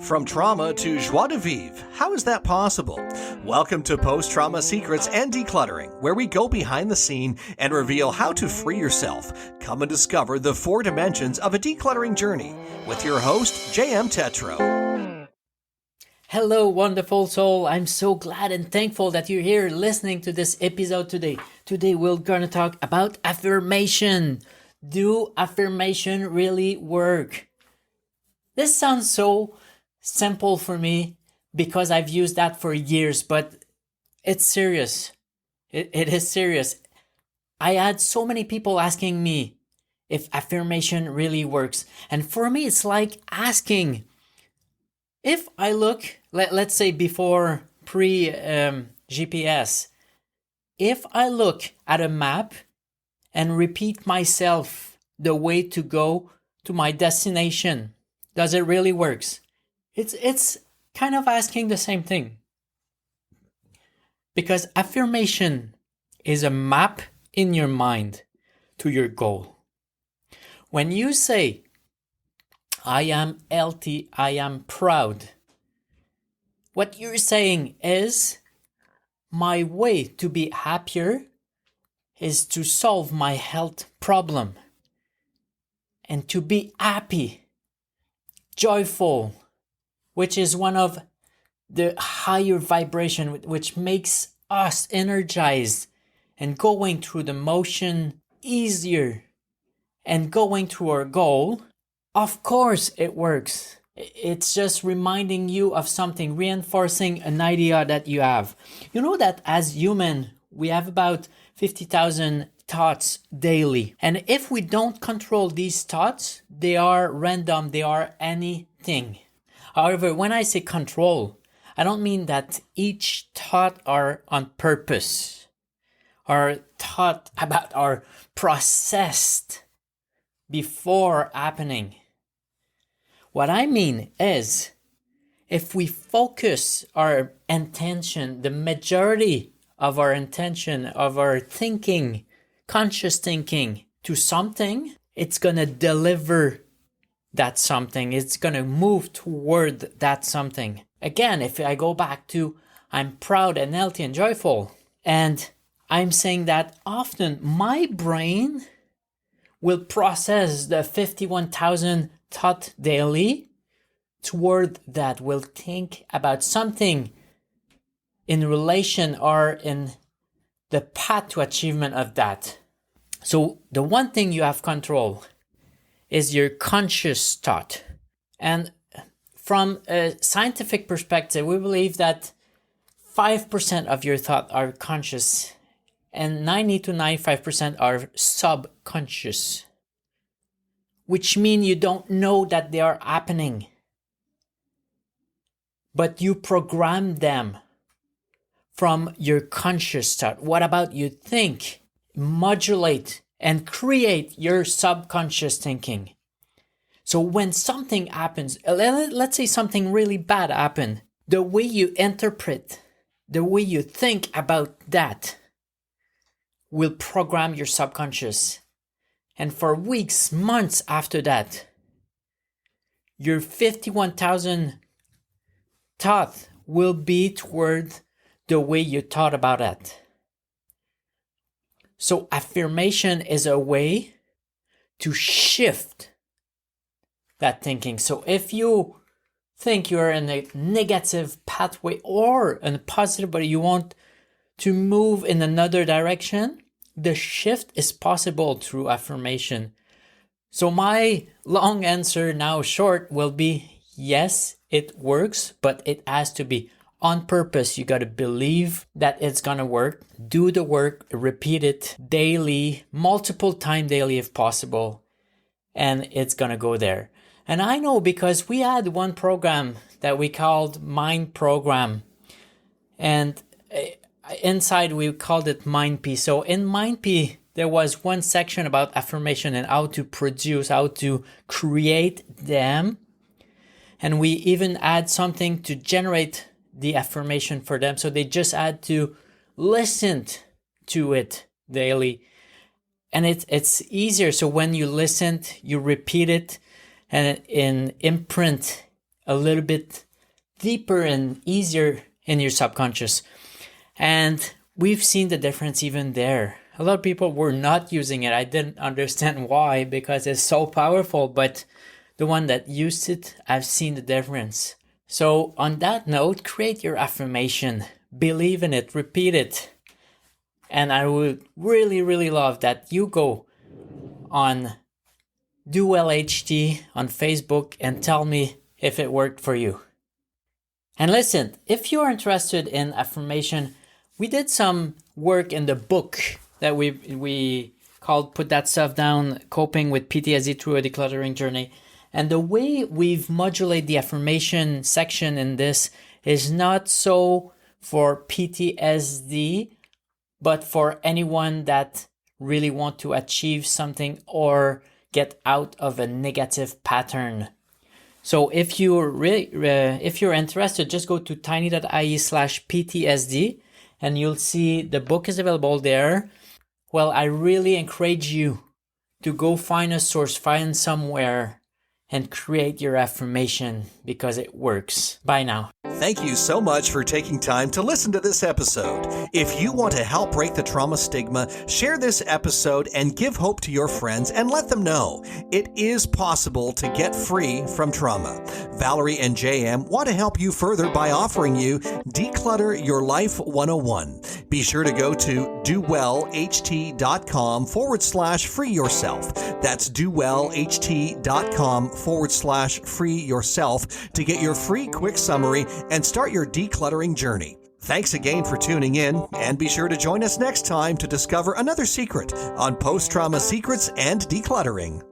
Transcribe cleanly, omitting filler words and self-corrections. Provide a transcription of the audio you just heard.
From trauma to joie de vivre, how is that possible? Welcome to Post-Trauma Secrets and Decluttering, where we go behind the scene and reveal how to free yourself. Come and discover the 4 dimensions of a decluttering journey with your host, J.M. Tetro. Hello, wonderful soul. I'm so glad and thankful that you're here listening to this episode today. Today, we're going to talk about affirmation. Do affirmation really work? This sounds so simple for me because I've used that for years, but it's serious. It is serious. I had so many people asking me if affirmation really works. And for me, it's like asking, if I look, let's say before pre-GPS, if I look at a map and repeat myself the way to go to my destination, does it really works? It's kind of asking the same thing. Because affirmation is a map in your mind to your goal. When you say, I am healthy, I am proud, what you're saying is, my way to be happier is to solve my health problem. And to be happy, joyful, which is one of the higher vibration, which makes us energized and going through the motion easier and going to our goal. Of course it works. It's just reminding you of something, reinforcing an idea that you have. You know that as human, we have about 50,000 thoughts daily. And if we don't control these thoughts, they are random, they are anything. However, when I say control, I don't mean that each thought are on purpose or thought about are processed before happening. What I mean is, if we focus our intention, the majority of our intention, of our thinking, conscious thinking to something, it's going to deliver that something. It's going to move toward that something. Again, if I go back to I'm proud and healthy and joyful, and I'm saying that often my brain will process the 51,000 thought daily toward that, will think about something in relation or in the path to achievement of that. So the one thing you have control is your conscious thought. And from a scientific perspective, we believe that 5% of your thoughts are conscious and 90 to 95% are subconscious, which means you don't know that they are happening, but you program them from your conscious thought. What about you think, modulate, and create your subconscious thinking? So when something happens, let's say something really bad happened, the way you interpret, the way you think about that will program your subconscious. And for weeks, months after that, your 51,000 thoughts will be toward the way you thought about it. So affirmation is a way to shift that thinking. So if you think you're in a negative pathway or in a positive, but you want to move in another direction, the shift is possible through affirmation. So my long answer, now short, will be yes, it works, but it has to be on purpose. You got to believe that it's going to work. Do the work, repeat it daily, multiple times daily if possible, and it's going to go there. And I know because we had one program that we called Mind Program, and inside we called it Mind P. So in Mind P, there was one section about affirmation and how to produce, how to create them. And we even add something to generate the affirmation for them. So they just had to listen to it daily. And it's easier. So when you listen, you repeat it and imprint a little bit deeper and easier in your subconscious. And we've seen the difference even there. A lot of people were not using it. I didn't understand why, because it's so powerful, but the one that used it, I've seen the difference. So on that note, create your affirmation, believe in it, repeat it. And I would really, really love that you go on Do Well HT on Facebook and tell me if it worked for you. And listen, if you're interested in affirmation, we did some work in the book that we called Put That Stuff Down, Coping with PTSD Through a Decluttering Journey. And the way we've modulated the affirmation section in this is not so for PTSD, but for anyone that really want to achieve something or get out of a negative pattern. So if you're interested, just go to tiny.ie/PTSD and you'll see the book is available there. Well, I really encourage you to go find a source, find somewhere, and create your affirmation because it works. Bye now. Thank you so much for taking time to listen to this episode. If you want to help break the trauma stigma, share this episode and give hope to your friends and let them know it is possible to get free from trauma. Valerie and JM want to help you further by offering you Declutter Your Life 101. Be sure to go to dowellht.com/free yourself. That's dowellht.com/free yourself to get your free quick summary and start your decluttering journey. Thanks again for tuning in, and be sure to join us next time to discover another secret on post-trauma secrets and decluttering.